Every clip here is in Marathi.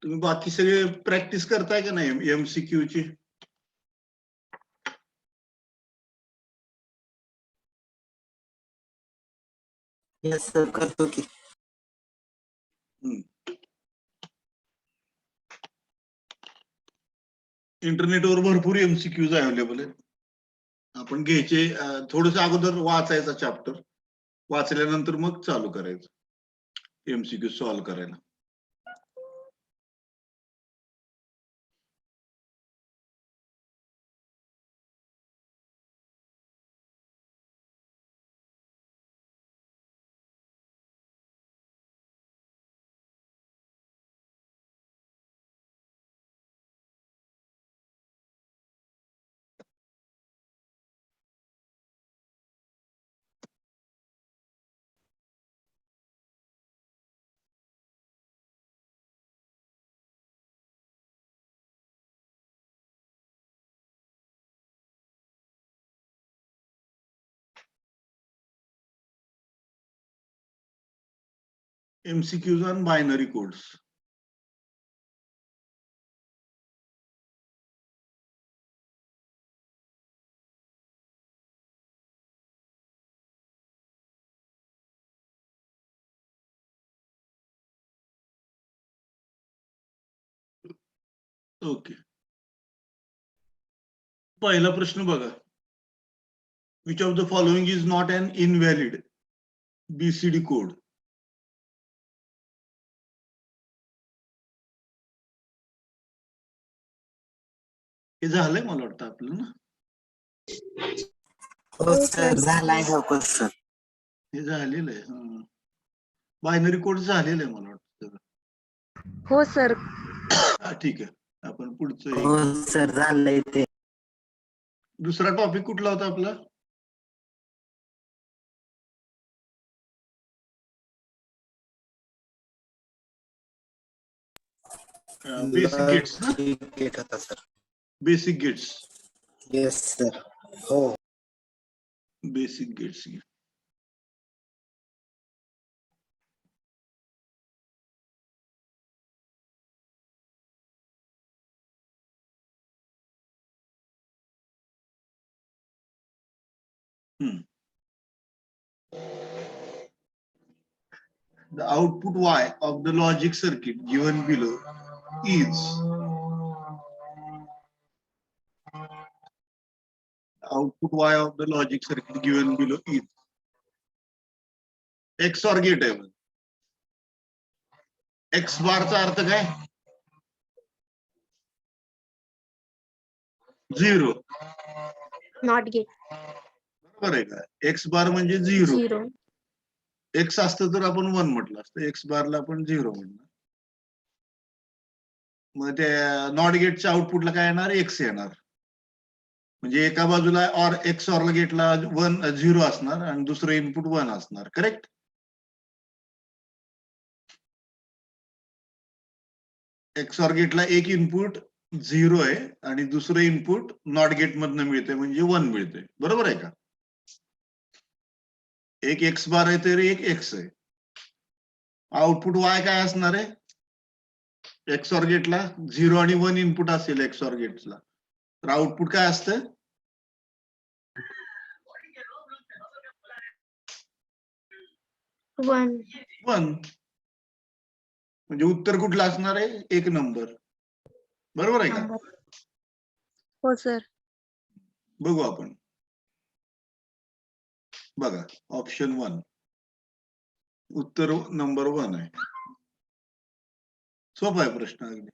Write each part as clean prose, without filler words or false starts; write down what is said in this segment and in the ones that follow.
तुम्ही बाकी सगळे प्रॅक्टिस करताय का नाही MCQ ची? यस सर, करतो की. इंटरनेटवर भरपूर MCQज अवेलेबल आहेत. आपण घ्यायचे, थोडस अगोदर वाचायचा चॅप्टर, वाचल्यानंतर मग चालू करायचं MCQ सॉल्व्ह करायला. MCQज ऑन बायनरी कोड्स. ओके, पहिला प्रश्न बघा. Which of the following is not an invalid BCD code? हे झालंय मला वाटतं आपलं ना. हो सर, झालाय हा क्वेश्चन. हे झालेलं आहे. बायनरी कोड झालेलं आहे मला वाटतं. हो सर. ठीक आहे, आपण पुढचं हो सर, झालंय ते. दुसरा टॉपिक कुठला होता आपला? बेसिक गेट्स ना? गेट होता sir. Basic gates. Yes sir. हो. Basic gates. The output Y of the logic circuit given below is output Y of the logic circuit given below is XOR gate आहे. X बारचा अर्थ काय? 0. Not gate. बरोबर आहे का? X बार म्हणजे 0. 0. X असतं तर आपण 1 म्हटलं असतं, X बारला आपण 0 म्हणणार. मग त्या नॉट गेटच्या आउटपुटला काय येणार? X येणार. म्हणजे एका बाजूला ऑर XOR गेटला 0 असणार आणि दुसरं इनपुट 1 असणार. करेक्ट? XOR गेटला एक इनपुट 0 आहे आणि दुसरं इनपुट नॉट गेट मधनं मिळते म्हणजे 1 मिळते. बरोबर आहे का? एक X बार आहे तर एक X आहे. आउटपुट Y काय असणार आहे? XOR गेटला 0 आणि 1 इनपुट असेल XOR गेटला. तर आउटपुट काय असतं? वन. 1. म्हणजे उत्तर कुठलं असणार आहे? 1 नंबर. बरोबर आहे का? हो सर. बघू आपण. बघा ऑप्शन 1 उत्तर नंबर 1 आहे. सोपा आहे प्रश्न अगदी.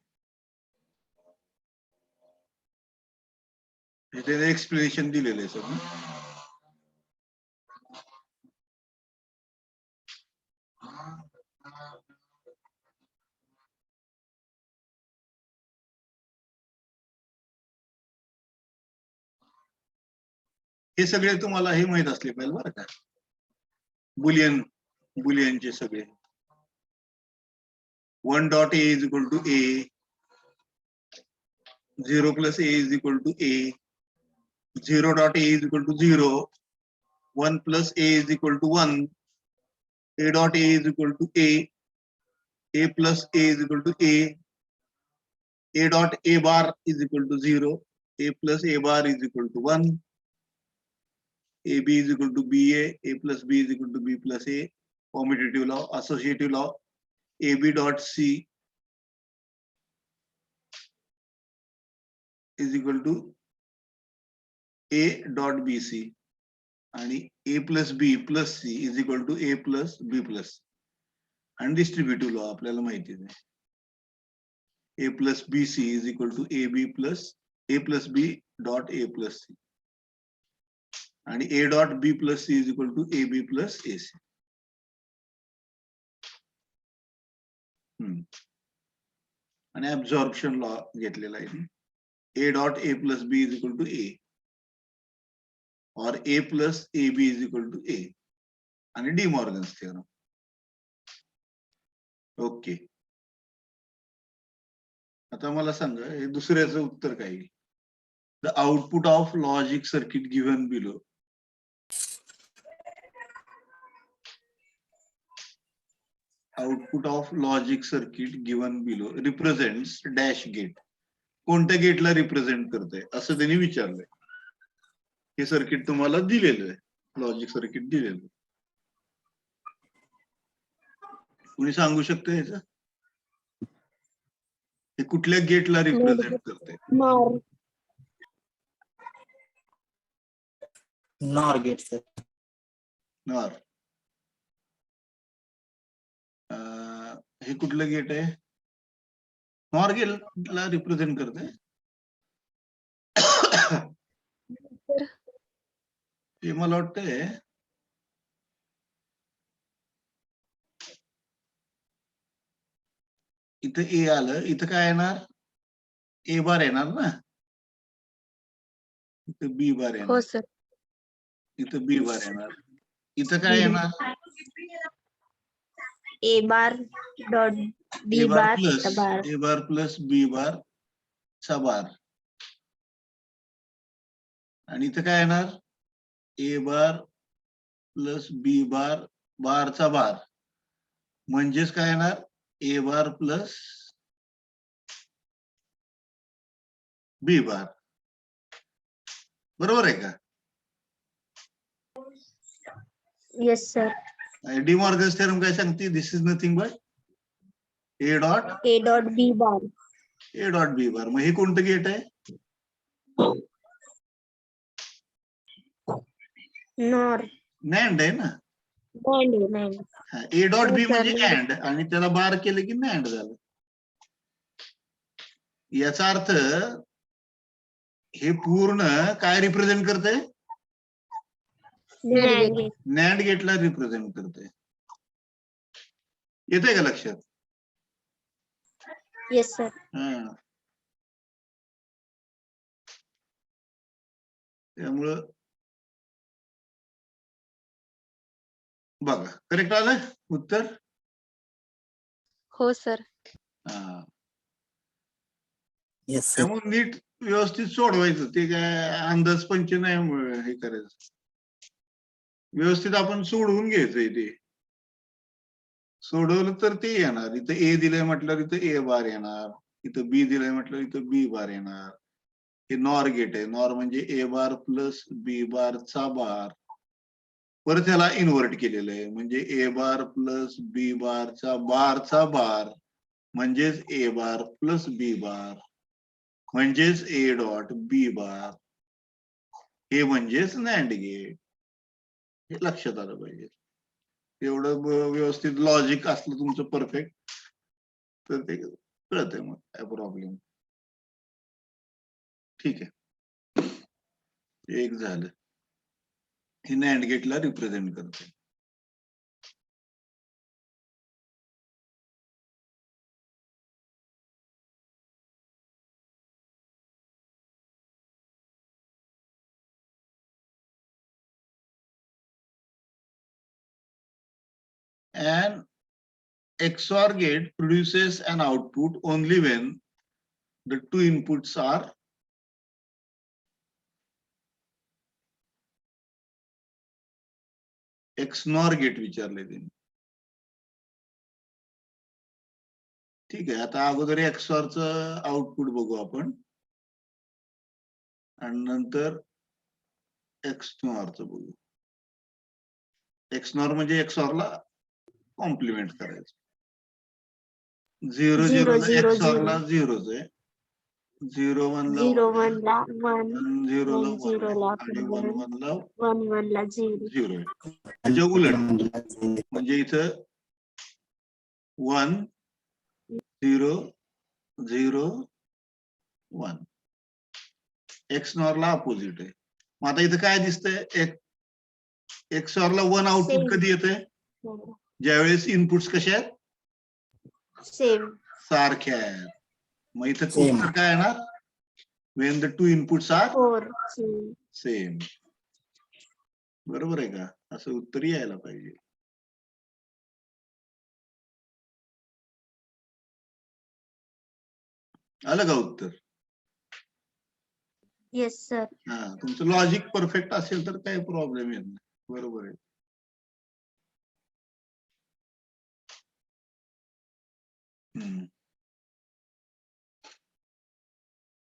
त्याचे एक्सप्लेनेशन दिलेलं आहे सर. हे सगळे तुम्हाला हे माहित असले पाहिजे बरं का. बुलियनचे सगळे. 1 dot a is equal to a, 0 plus a is equal to a, 0 dot a is equal to 0, 1 plus a is equal to 1, a dot a is equal to a plus a is equal to a dot a bar is equal to 0, a plus a bar is equal to 1, ab is equal to ba, a plus b is equal to b plus a, commutative law, associative law, ab dot c is equal to a dot bc आणि a plus b plus c is equal to a plus b plus. आणि डिस्ट्रीब्युटिव्ह लॉ आपल्याला माहिती आहे. a plus bc is equal to ab plus a plus b dot a plus c आणि a dot b plus c is equal to ab plus ac. आणि ऍब्झॉर्प्शन लॉ घेतलेला आहे. a dot a plus b is equal to a or a plus ab is equal to a आणि डी मॉर्गन्स थिअरम. ओके. आता मला सांगा हे दुसऱ्याचं उत्तर काय येईल? The output of logic circuit given below. Output of logic circuit given below represents dash gate. कोणत्या गेटला रिप्रेझेंट करतंय असं त्यांनी विचारलंय. हे सर्किट तुम्हाला दिलेलं आहे. लॉजिक सर्किट दिलेलं आहे. कुणी सांगू शकतं ह्याचं? हे कुठल्या गेटला रिप्रेझेंट करते? NOR gate sir. नॉर. हे कुठलं गेट आहे? नॉर गेटला रिप्रेझेंट करते. हे मला वाटतंय इथं ए आलं, इथं काय येणार? ए बार येणार ना, इथं बी बार हो येणार, सर. इथं बी बार येणार, इथं काय येणार? A bar dot B A bar bar plus bar. A bar plus B बार चा बार आणि इथं काय येणार? ए बार प्लस बी बार बारचा बार म्हणजेच काय येणार? A bar plus B bar. बरोबर आहे का? Yes sir. De Morgan's theorem काय सांगते? This is nothing but A dot B bar. A dot B bar. मग हे कोणतं गेट आहे? नॉर. नॅन्ड आहे ना. नॅन्ड. ए डॉट बी हो, म्हणजे sir. अँड आणि त्याला बार केलं की नॅन्ड झालं. याचा अर्थ हे पूर्ण काय रिप्रेझेंट करते? नॅन्ड गेटला रिप्रेझेंट करते. येतंय का लक्षात? Yes sir. त्यामुळं बघा करेक्ट आलं उत्तर. हो सर. Yes sir. त्यामुळे नीट व्यवस्थित सोडवायचं. ते काय अंदाजपंच नाही हे करायचं. व्यवस्थित आपण सोडवून घ्यायचंय. ते सोडवलं तर ते येणार. इथं ए दिलंय म्हटलं इथं ए बार येणार, इथं बी दिलंय म्हटलं इथं बी बार येणार, हे नॉर गेट आहे. नॉर म्हणजे ए बार प्लस बी बारचा बार, परत त्याला इन्व्हर्ट केलेलं आहे, म्हणजे ए बार प्लस बी बारचा बार म्हणजेच ए बार प्लस बी बार म्हणजेच ए डॉट बी बार, हे म्हणजेच नॅन्ड गेट. हे लक्षात आलं पाहिजे. एवढं व्यवस्थित लॉजिक असलं तुमचं परफेक्ट तर ते कळतंय, मग काय प्रॉब्लेम. ठीक आहे, एक झालं. हे नॅन्ड गेटला रिप्रेझेंट करते. An XOR gate produces an output only when the two inputs are XNOR gate विचारले त्यांनी. ठीक आहे, आता अगोदर XOR चं आउटपुट बघू आपण आणि नंतर XNOR चं बघू. XNOR म्हणजे XOR ला कॉम्प्लिमेंट करायचं. 0 0 XOR ला 0च आहे, 0 1 ला 0 1 ला 1 1 0 ला 1 0 ला आणि 1 1 ला 1 1 ला 0. 0 आहे. त्याच्या उलट म्हणजे इथं 1 0 0 1. XNOR ला अपोजिट आहे. मग आता इथं काय दिसतंय, XOR ला 1 आउटपुट कधी येतंय, ज्यावेळेस इनपुट्स कशा आहेत, सेम सारख्या आहेत. मग इथं उत्तर काय येणार, when the two inputs are 4 same. बरोबर आहे का, असं उत्तर यायला पाहिजे. आलं का उत्तर? Yes sir. हा, तुमचं लॉजिक परफेक्ट असेल तर काही प्रॉब्लेम येत नाही. बरोबर आहे.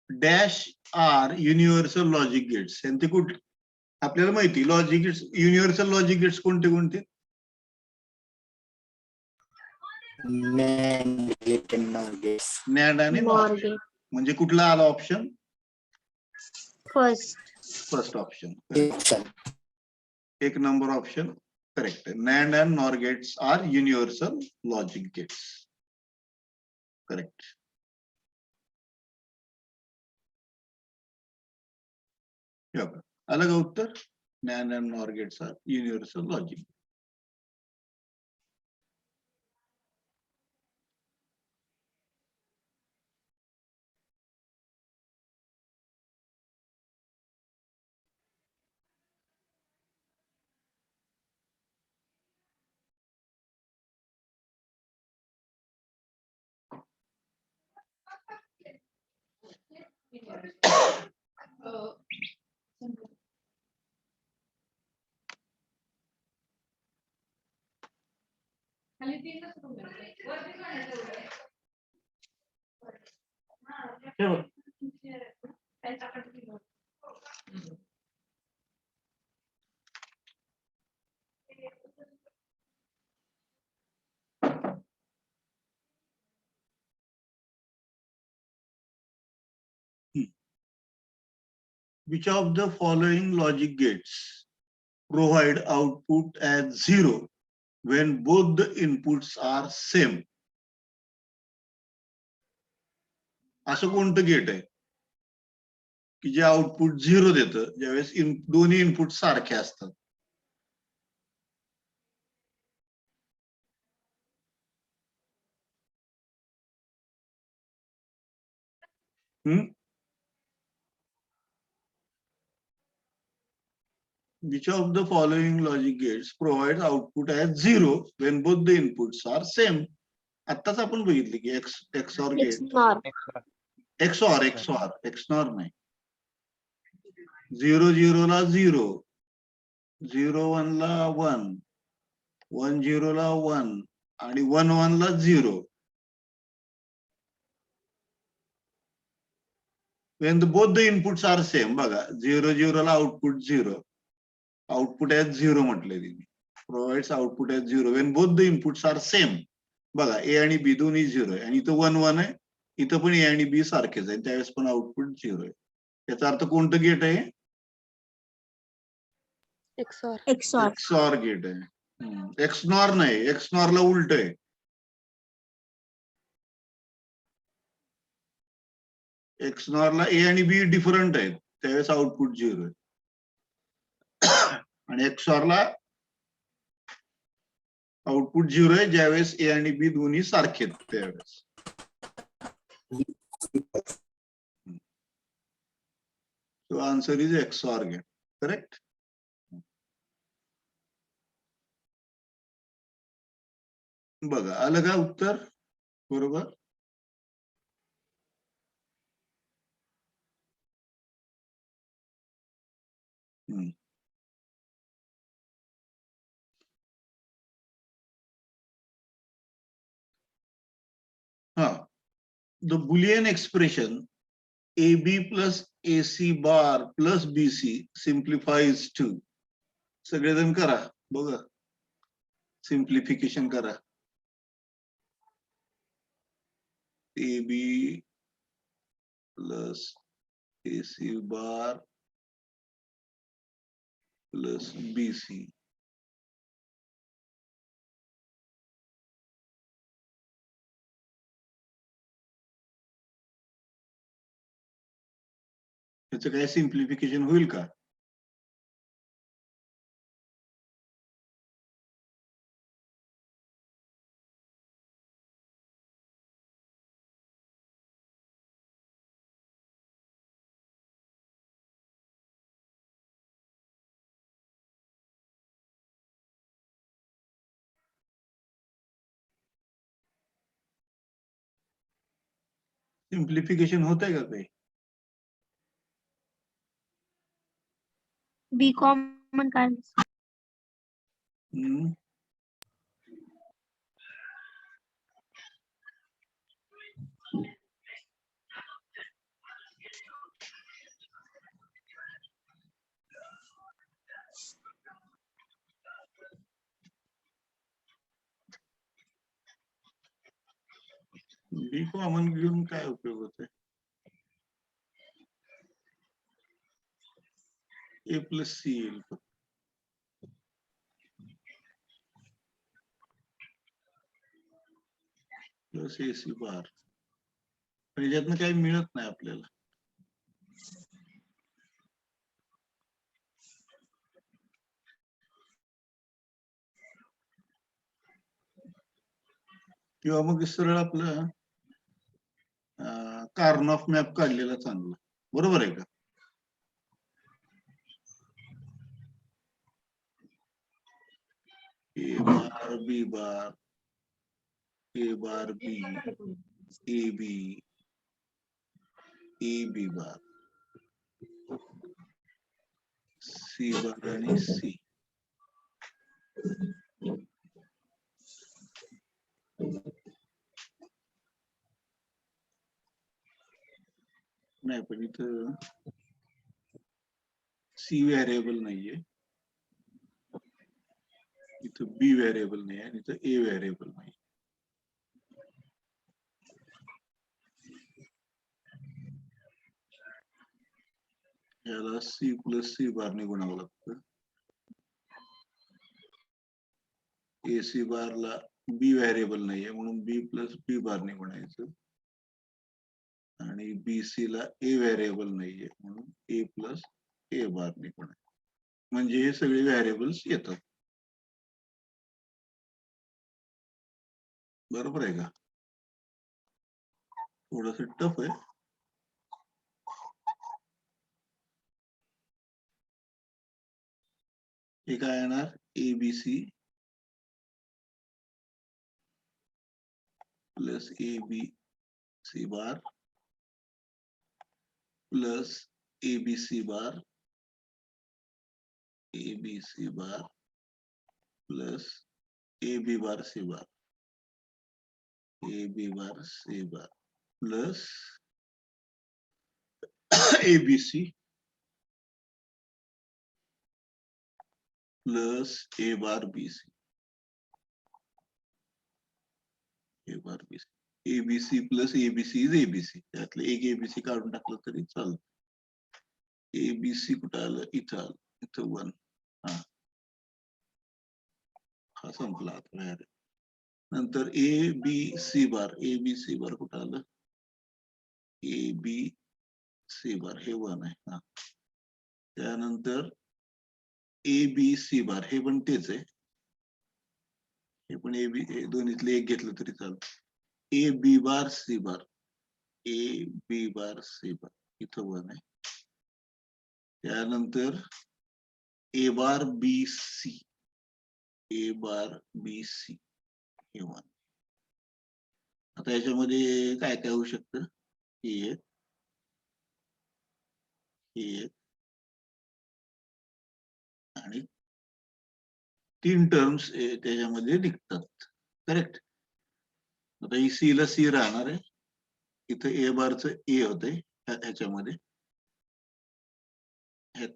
Dash are universal logic gates. यांचे कुठे आपल्याला माहिती, logic gates, universal logic gates कोणते कोणते? नॅन्ड आणि नॉर. म्हणजे कुठला आला ऑप्शन? First option. एक नंबर ऑप्शन करेक्ट आहे. NAND and NOR gates are universal logic gates. Correct. आलं का उत्तर? NAND and NOR gates are universal logic. Which of the following logic gates provide output as 0 when both the inputs are same? असं कोणतं गेट आहे की जे आउटपुट 0 देतं ज्यावेळेस दोन्ही इनपुट सारखे असतात? Which of the following logic gates provides output as 0 when both the inputs are same? आत्ताच आपण बघितले की XOR गेट. XOR नाही. 0 0 ला 0, 0 1 ला 1, 1 0 ला 1 आणि 1 1 ला 0. when both the inputs are same, बघा 0 0 ला output 0, output as 0 म्हटले तिने, provides output as 0 when both the inputs are same. बघा A आणि B दोन्ही 0 आहे आणि इथं 1 1 आहे, इथं पण A आणि B सारखेच आहे, त्यावेळेस पण आउटपुट 0 आहे. याचा अर्थ कोणतं गेट आहे? XOR. XOR. XOR गेट आहे. XNOR नाही, XNOR ला उलट आहे. XNOR ला A आणि B डिफरंट आहेत, त्यावेळेस आउटपुट 0 आहे. आणि XOR ला आउटपुट 0 आहे ज्यावेळेस A आणि B दोन्ही सारखे आहेत त्यावेळेस. So answer is XOR gate, correct? बघा आलं का उत्तर? बरोबर. The Boolean expression AB plus AC bar plus BC simplifies to. सगळेजण करा बघा, सिम्प्लिफिकेशन करा. AB plus AC bar plus BC. याचं काय सिम्प्लिफिकेशन होईल का? सिम्प्लिफिकेशन होत आहे का काही? B कॉमन काढ. B कॉमन घेऊन काय उपयोग होतोय? A plus C येईल. प्लस AC बार. याच्यातनं काही मिळत नाही आपल्याला. किंवा मग सरळ आपलं कार्नॉफ मॅप काढलेला चांगला, बरोबर आहे का? A bar B bar A bar B AB AB bar C बार आणि C. नाही पण इथं C व्हेरिएबल नाहीये, इथं B व्हेरिएबल नाही आणि इथं A व्हेरिएबल नाही. याला C प्लस C बारने गुणावं लागतं. AC बारला B व्हेरिएबल नाहीये म्हणून B प्लस B बारने गुणायचं आणि BC ला A व्हेरिएबल नाहीये म्हणून A प्लस A बारने गुणायचं. म्हणजे हे सगळे व्हेरिएबल्स येतात. बरोबर आहे का? थोडस टफ आहे. हे काय येणार? ABC plus ABC bar plus ABC bar ABC bar plus AB bar C bar AB bar C bar plus ABC plus A bar BC, A bar BC, ABC plus ABC is ABC, त्यातलं एक ABC काढून टाकलं तरी चालतं. ABC कुठं आलं, इथं आलं, इथं 1. हा संपला आता बाहेर. नंतर ABC बार, ABC बार कुठं आलं, ABC बार हे 1 आहे. त्यानंतर ABC बार हे पण तेच आहे, हे पण AB, दोन्हीतले एक घेतलं तरी चालतं. AB बार C बार, AB बार C बार इथं 1 आहे. त्यानंतर A bar BC, A bar BC हे 1. आता याच्यामध्ये काय काय होऊ शकतं, ही एक, ही एक आणि 3 टर्म्स त्याच्यामध्ये निघतात. करेक्ट. आता ही C ला C राहणार आहे, इथं A बारचं A होतंय ह्याच्यामध्ये, ह्या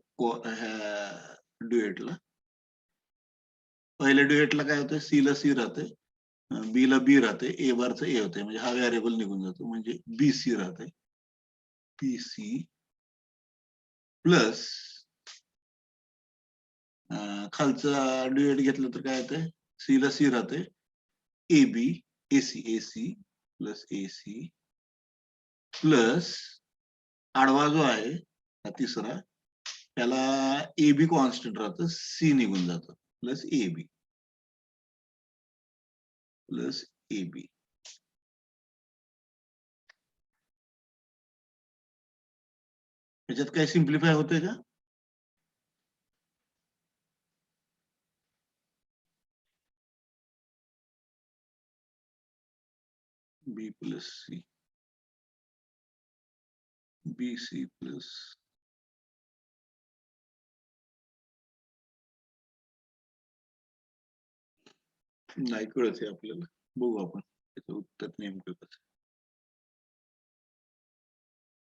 ड्युएटला. पहिल्या ड्युएटला काय होतं, C ला C राहते, B ला B राहते, A बारचं A होतंय, म्हणजे हा व्हेरिएबल निघून जातो, म्हणजे BC राहते. BC प्लस खालचा ड्युएट घेतलं तर काय होतंय, C ला C राहते, AB AC plus AC plus आडवा जो आहे हा तिसरा, त्याला AB कॉन्स्टंट राहतं, C निघून जातं, प्लस AB प्लस AB. याच्यात काय सिम्प्लिफाय होतंय का, B plus C, BC plus नाही कळत आहे आपल्याला, बघू आपण त्याचं उत्तर नेमकं कसं.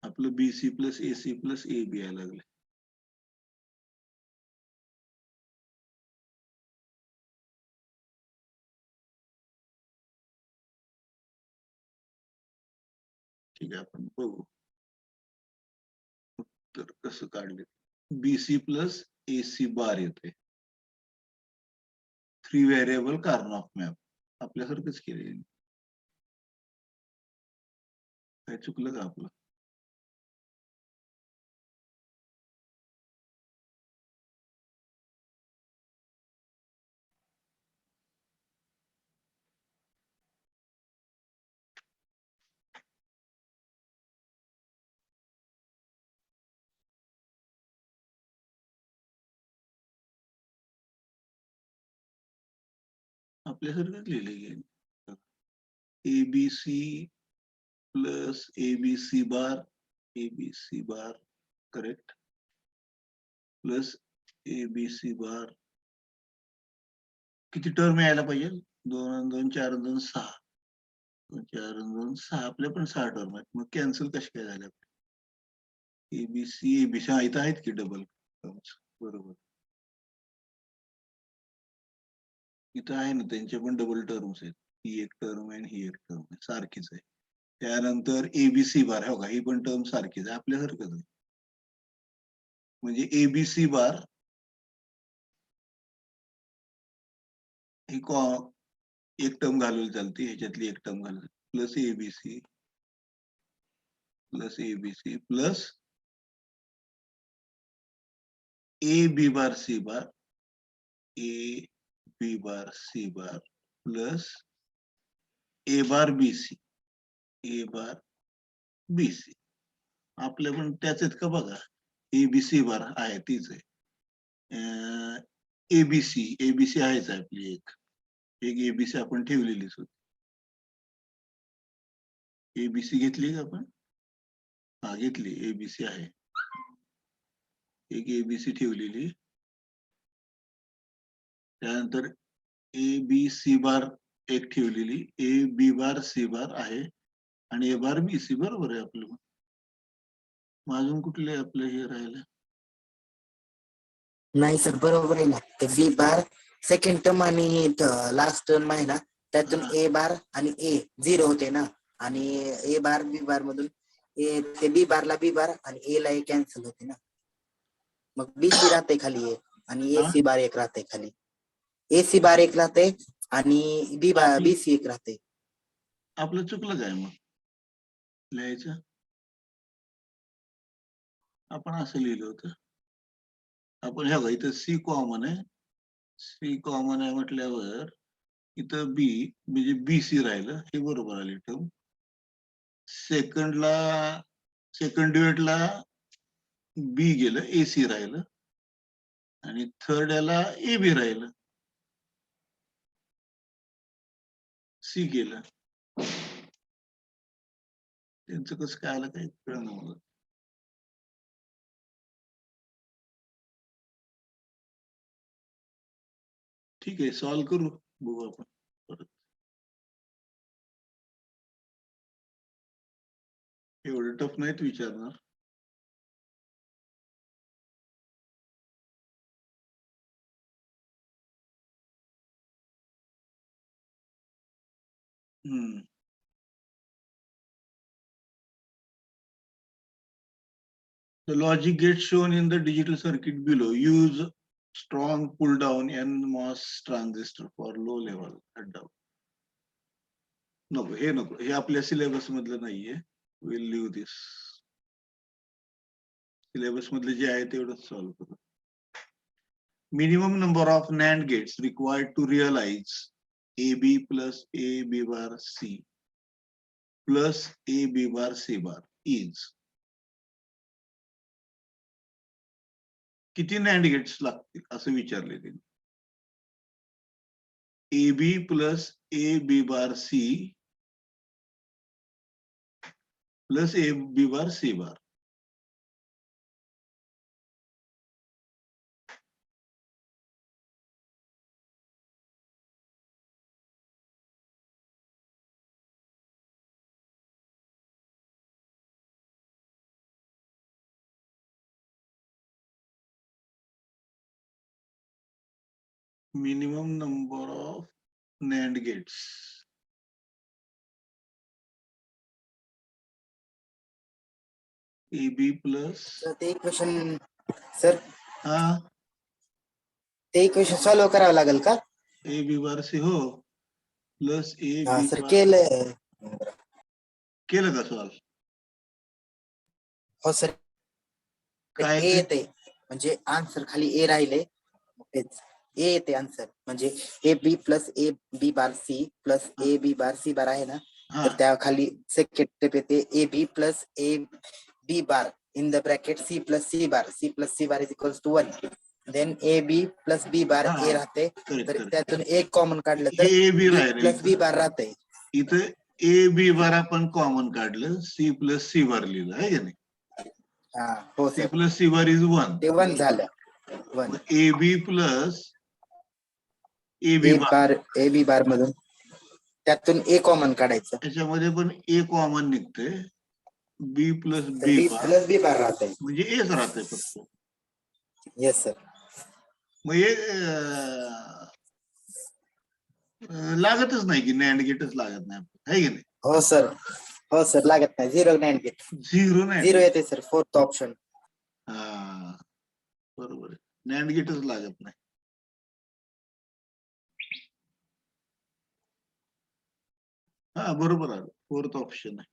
आपलं BC plus AC plus AB यायला लागले. ठीक आहे, आपण बघू उत्तर कसं काढले. BC प्लस AC बार येते, 3 व्हेरिएबल कार्नॉफ मॅप, आपल्यासारखंच केले. काय चुकलं का आपलं, आपल्यासारखंच लिहिले गेले. ABC प्लस ABC बार करेक्ट, प्लस ABC बार, किती टर्म यायला पाहिजे, 2 2 4 2 6, 2 4 2 6, आपल्या पण 6 टर्म आहेत, मग कॅन्सल कसे काय झाले. ABC इथं आहेत की डबल टर्म्स, बरोबर इथं आहे ना, त्यांचे पण डबल टर्म्स आहेत, ही एक टर्म आहे आणि ही एक टर्म आहे, सारखीच आहे. त्यानंतर ABC बार हो का, ही पण टर्म सारखीच आहे, आपल्यासारखंच आहे. म्हणजे ABC बार ही एक टर्म घालवली चालते, ह्याच्यातली एक टर्म घालवली, plus ABC plus AB bar C bar, AB bar C bar plus A bar BC, A bar BC. आपल्या पण त्याच आहेत का बघा, ABC बार आहे तीच आहे, ABC आहेच आपली एक ABC आपण ठेवलेलीच होती. ABC घेतली का आपण, हा घेतली, ABC आहे, एक ABC ठेवलेली. त्यानंतर ABC बार एक ठेवलेली, AB बार C बार आहे आणि A बार BC, बरोबर आहे आपलं. मग अजून कुठले आपले हे राहिले? नाही सर बरोबर आहे ना ते बी बार सेकंड टर्म आणि लास्ट टर्म आहे ना त्यातून हा. ए बार आणि ए 0 होते ना आणि ए बार बी बार मधून ए ते बी बारला बी बार आणि ए ला ए कॅन्सल होते ना मग बीसी राहते खाली ए आणि हा? एसी बार एक राहते खाली एसी बार एक राहते आणि बी बार आपलं बीसी एक राहते. आपलं चुकलं काय मग लिहायचं? आपण असं लिहिलं होतं. आपण ह्या इथं सी कॉमन आहे, सी कॉमन आहे म्हटल्यावर इथं बी म्हणजे बीसी राहिलं, हे बरोबर आले टर्म. सेकंडला सेकंड डिव्हिजनला बी गेलं, एसी राहिलं आणि थर्ड याला ए बी राहिलं, सी गेलं. त्यांचं कसं काय आलं काही कळलं मला. ठीक आहे, सॉल्व्ह करू, बघू आपण परत. एवढं टफ नाहीत विचारणार. The logic gets shown in the digital circuit below. Use strong pull down NMOS transistor for low level shut down. नको, हे नको, हे आपल्या सिलेबस मधलं नाहीये. We'll leave this. सिलेबस मधले जे आहे तेवढंच सॉल्व्ह करू. Minimum number of NAND gates required to realize AB plus AB bar C plus AB bar C bar is. किती NAND गेट्स लागतील असं विचारले त्यांनी. AB plus AB bar C plus AB bar C bar. Minimum number of NAND gates. AB plus ते इक्वेशन सर हा ते इक्वेशन सॉल्व्ह करावं लागेल का? AB bar C हो प्लस हा AB सर bar. केलं केलं का सॉल्व? हो सर काय ए ते? येते म्हणजे आन्सर खाली ए राहिले तेच ए येते आन्सर म्हणजे A B plus A B bar C plus A B bar C bar आहे ना हा तर त्या खाली सेकंड स्टेप येते A B plus A B bar in the bracket C plus C bar is equals to 1 then A B plus B bar हा, ए राहते करेक्ट तर करेक्ट. त्यातून एक कॉमन काढलं हे तर AB बी राहिलं प्लस बी इथं. बार राहते. इथं AB बार आपण कॉमन काढलं, C प्लस C बार लिहिलं आहे की नाही? हा हो C sir plus C bar is 1. ते 1 झालं 1 AB plus AB A bar, bar A B bar मधून त्यातून ए कॉमन काढायचं त्याच्यामध्ये पण A कॉमन निघते, B प्लस तर B B bar plus B bar राहते. म्हणजे Aच राहते फक्त. येस सर मग हे लागतच नाही की नॅन्ड गेटच लागत नाही आहे की नाही? हो सर लागत नाही 0 नॅन्ड गेट झिरो नाही 0 येते सर फोर्थ ऑप्शन. हा बरोबर आहे, नॅन्ड गेटच लागत नाही. हा बरोबर आलं, फोर्थ ऑप्शन आहे.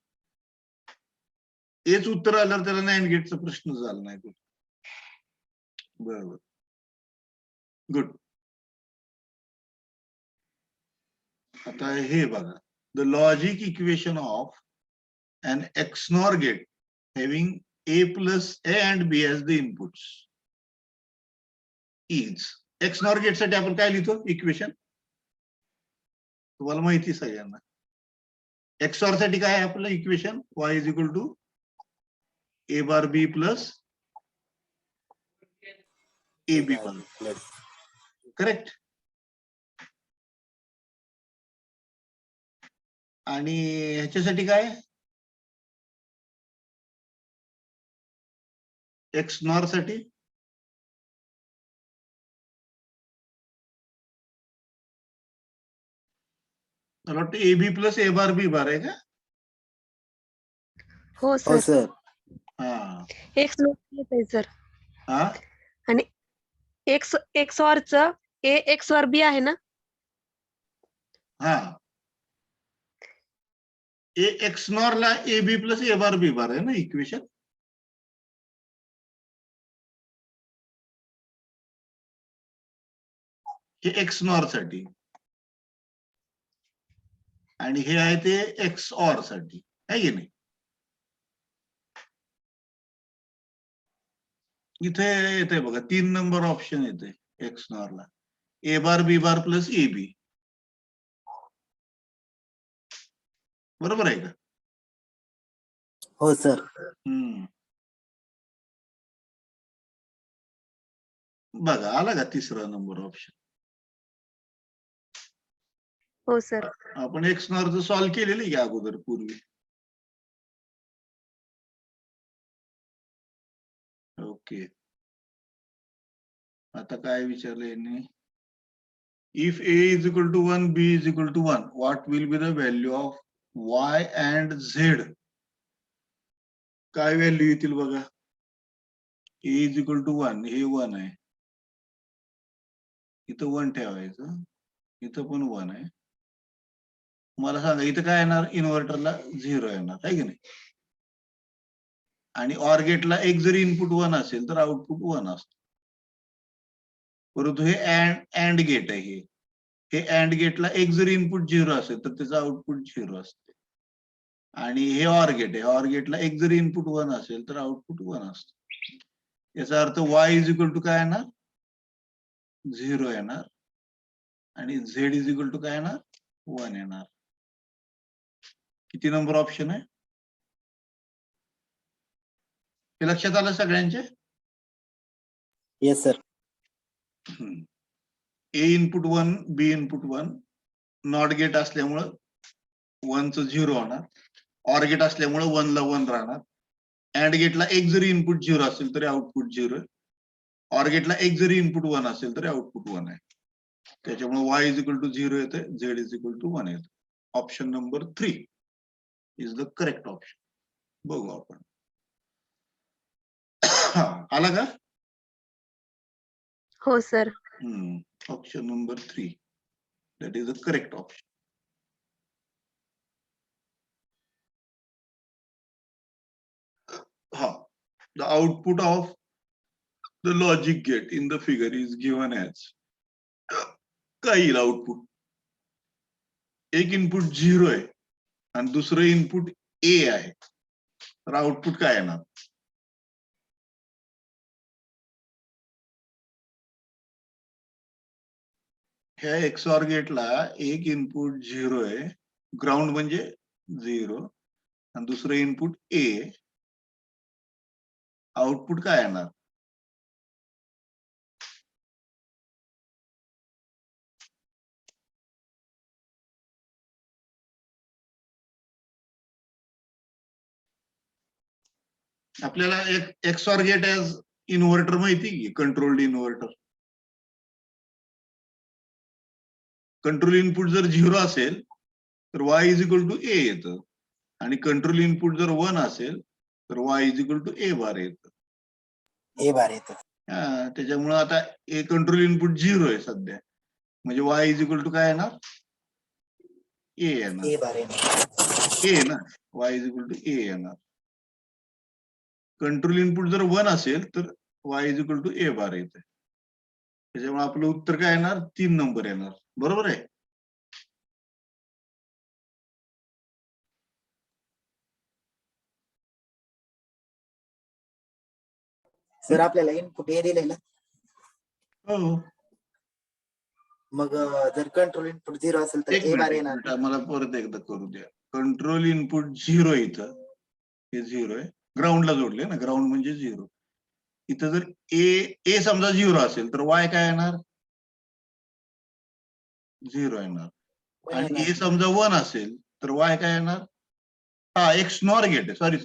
हेच उत्तर आलं त्याला नॅन्ड गेटचा प्रश्न झाला नाही कुठे. बरोबर, गुड. आता हे बघा, the logic equation of an XNOR gate having A plus A and B as the inputs is. XNOR gate साठी आपण काय लिहितो इक्वेशन? तुम्हाला माहिती सगळ्यांना. XOR साठी काय आहे आपलं equation? Y is equal to A bar B plus AB bar. Correct? आणि ह्याच्यासाठी काय? एक्स नॉर साठी मला वाटतं ए बी प्लस ए बार बी बार आहे का? हो हो सर सर. हा एक्स नॉट येत आहे सर हा आणि एक्स एक्स ऑरच ए एक्स ऑर बी आहे ना हा ए एक्स नॉर ला ए बी प्लस ए बार बी बार आहे ना इक्वेशन. हे एक्स नॉर साठी आणि हे आहे ते एक्स ऑर साठी आहे की नाही. इथे येते बघा 3 नंबर ऑप्शन येते एक्स नॉर ला ए बार बी बार प्लस ए बी. बरोबर आहे का? हो सर. बघा आला का तिसरा नंबर ऑप्शन. हो सर आपण एक्स नॉरचं सॉल्व्ह केलेलं आहे की अगोदर पूर्वी. ओके आता काय विचारलं यांनी. If A is equal to 1 B is equal to 1 what will be the value of Y and Z. काय व्हॅल्यू येतील बघा. ए इज इक्वल टू 1 हे 1 आहे इथं 1 ठेवायचं इथं पण 1 आहे. मला सांगा इथं काय येणार इन्व्हर्टरला 0 येणार आहे की नाही. आणि ऑर गेटला एक जरी इनपुट 1 असेल तर आउटपुट 1 असतं. परंतु हे अँड गेट आहे हे अँड गेटला एक जरी इनपुट 0 असेल तर त्याचं आउटपुट 0 असते. आणि हे ऑर गेट आहे ऑर गेटला एक जरी इनपुट 1 असेल तर आउटपुट 1 असतं. याचा अर्थ वाय इज इक्वल टू काय येणार 0 येणार आणि झेड इज इक्वल टू काय येणार 1 येणार. किती नंबर ऑप्शन आहे हे लक्षात आलं सगळ्यांचे. Yes sir. A input 1 B input 1 not gate असल्यामुळं 1 चं 0 होणार. ऑर गेट असल्यामुळे 1 ला 1 राहणार. अँड गेटला एक जरी इनपुट 0 असेल तरी आउटपुट 0 आहे. ऑर गेटला एक जरी इनपुट 1 असेल तरी आउटपुट 1 आहे. त्याच्यामुळे वाय इज इक्वल टू 0 येते झेड इज इक्वल टू 1 येते. Option number 3 is the correct option. बघू आपण आला का. हो sir option number 3 that is the correct option. The output of the logic gate in the figure is given as काय येईल आउटपुट. एक इनपुट 0 आहे आणि दुसरं इनपुट ए आहे तर आउटपुट काय येणार. ह्या एक्सऑर गेटला एक इनपुट 0 आहे ग्राउंड म्हणजे 0 आणि दुसरं इनपुट ए. आउटपुट काय येणार आपल्याला. एक एक्सऑर गेट एज इन्व्हर्टर माहिती की कंट्रोल्ड इन्व्हर्टर. कंट्रोल इनपुट जर 0 असेल तर वाय इज इक्वल टू ए येतं आणि कंट्रोल इनपुट जर 1 असेल तर Y is equal to A बार येतं. ए बार येतं. त्याच्यामुळे आता ए कंट्रोल इनपुट 0 आहे सध्या म्हणजे वाय इज इक्वल टू काय येणार ए येणार. ए बार येणार. ए ना वाय इज इक्वल टू ए येणार. कंट्रोल इनपुट जर 1 असेल तर Y is equal to A bar येते. त्याच्यामुळे आपलं उत्तर काय येणार 3 नंबर येणार. बरोबर आहे. सर आपल्याला इनपुट ए दिलंय ना हो मग जर कंट्रोल इनपुट 0 असेल तर एक ए बार मिनिट येणार. मला परत एकदा करू द्या. कंट्रोल इनपुट 0 इथं हे 0 आहे ग्राउंडला जोडले ना ग्राउंड म्हणजे 0. इथं जर ए समजा 0 असेल तर वाय काय येणार 0 येणार. आणि ए समजा 1 असेल तर वाय काय येणार. हा एक्स नॉर गेट आहे. सॉरी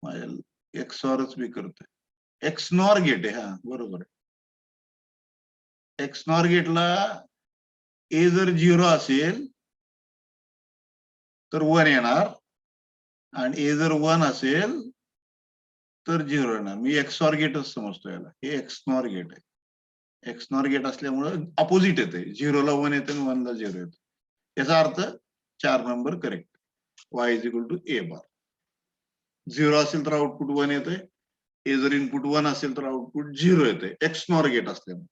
माझ्या एक्सॉरच मी करतोय. एक्सनॉर गेट आहे, हा बरोबर आहे. एक्सनॉर गेटला ए जर 0 असेल तर 1 येणार आणि ए जर 1 असेल तर 0 येणार. मी एक्सॉर गेटच समजतो याला. हे एक्सनॉर गेट आहे. एक्सनॉर गेट असल्यामुळे अपोजिट येते. 0 ला 1 येते आणि 1 ला 0 येते. याचा अर्थ 4 number correct. y is equal to A bar. 0 असेल तर आउटपुट 1 येते. ए जर इनपुट 1 असेल तर आउटपुट 0 येते. एक्सनॉर गेट असल्यामुळे.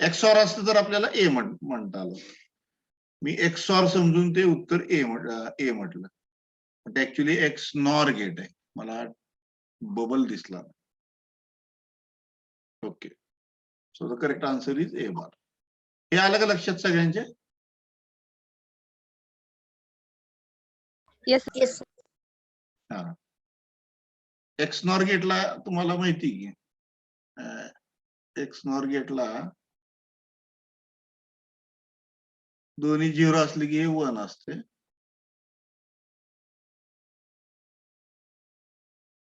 एक्सॉर असतं तर आपल्याला ए म्हणता आलं. मी एक्सॉर समजून ते उत्तर ए म्हटलं. पण ऍक्च्युली एक्सनॉर गेट आहे. मला बबल दिसला. Okay. So the correct answer is A bar. हे आलं का लक्षात सगळ्यांच्या? येस. हा. एक्सनॉर गेटला तुम्हाला माहिती की एक्सनॉर गेटला दोन्ही 0 असले की हे 1 असते.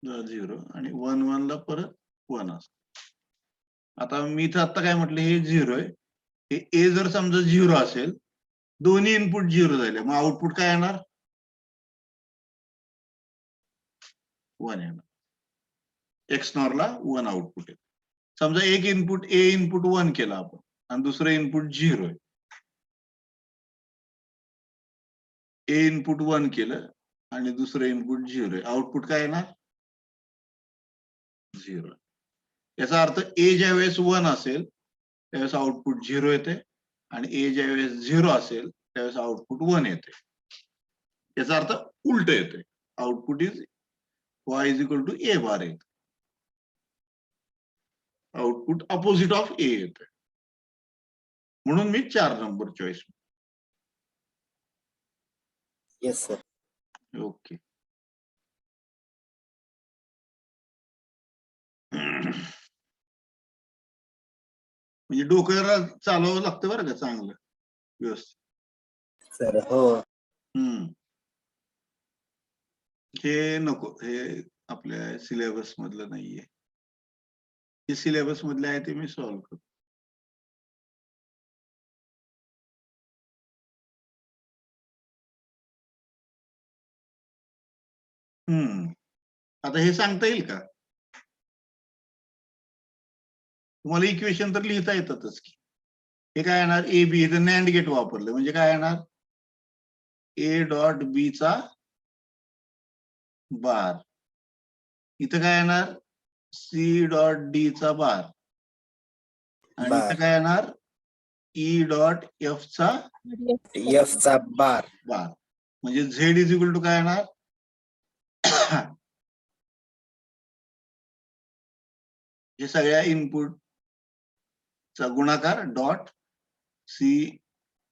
0 आणि 1 1 ला परत 1 असते. आता मी इथं आता काय म्हटलं, हे 0 आहे. हे ए जर समजा 0 असेल, दोन्ही इनपुट 0 झाले, मग आउटपुट काय येणार? 1 येणार. एक्सनॉरला 1 आउटपुट येते. समजा एक इनपुट ए इनपुट 1 केला आपण आणि दुसरं इनपुट 0 आहे. ए इनपुट 1 केलं आणि दुसरं इनपुट 0 आहे. आउटपुट काय येणार? 0. याचा अर्थ ए ज्या वेळेस 1 असेल त्यावेळेस आउटपुट 0 येते आणि ए ज्या वेळेस 0 असेल त्यावेळेस आउटपुट 1 येते. याचा अर्थ उलट येते. Output is y is equal to A bar येते. आउटपुट अपोजिट ऑफ ए येते. म्हणून मी 4 number choice. Yes sir. Okay. म्हणजे डोक्याला चालवावं लागतं बरं का चांगलं व्यवस्थित. सर हो. हे नको, हे आपल्या सिलेबस मधलं नाहीये. जे सिलेबस मधले आहे ते मी सॉल्व्ह करतो. आता हे सांगता येईल का? तुम्हाला इक्वेशन तर लिहिता येतातच की. हे काय येणार? A B. इथं नॅन्ड गेट वापरलं म्हणजे काय येणार? ए डॉट बी चा बार. इथं काय येणार? सी डॉट डी चा बार. आणि इथं काय येणार? ई डॉट एफ चा बार. म्हणजे झेड इज इक्वल टू काय येणार? हे सगळ्या इनपुट चा गुणाकार dot C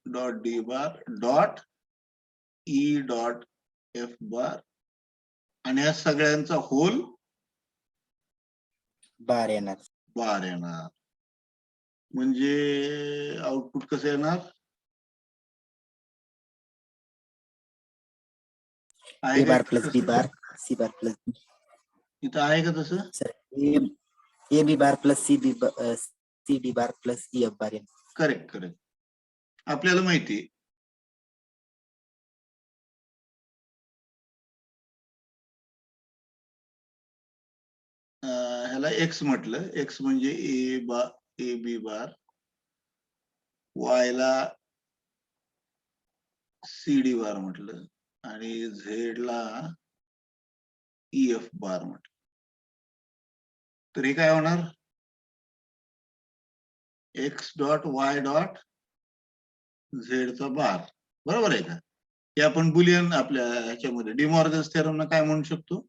dot D bar dot E dot F bar आणि या सगळ्यांचा होल बार येणार. म्हणजे आउटपुट कसं येणार? A bar plus B bar C bar plus B. इथं आहे का तसं? Sir A B bar plus C D bar plus E F bar येणार. करेक्ट. आपल्याला माहिती आहे. ह्याला एक्स म्हटलं. एक्स म्हणजे ए बी बार, वाय ला सी डी बार म्हटलं आणि झेड ला ई एफ बार म्हटलं. तर हे काय होणार? एक्स डॉट वाय डॉट झेडचा बार. बरोबर आहे का? हे आपण बुलियन आपल्या ह्याच्यामध्ये डिमॉर्गन्स थेरम काय म्हणू शकतो?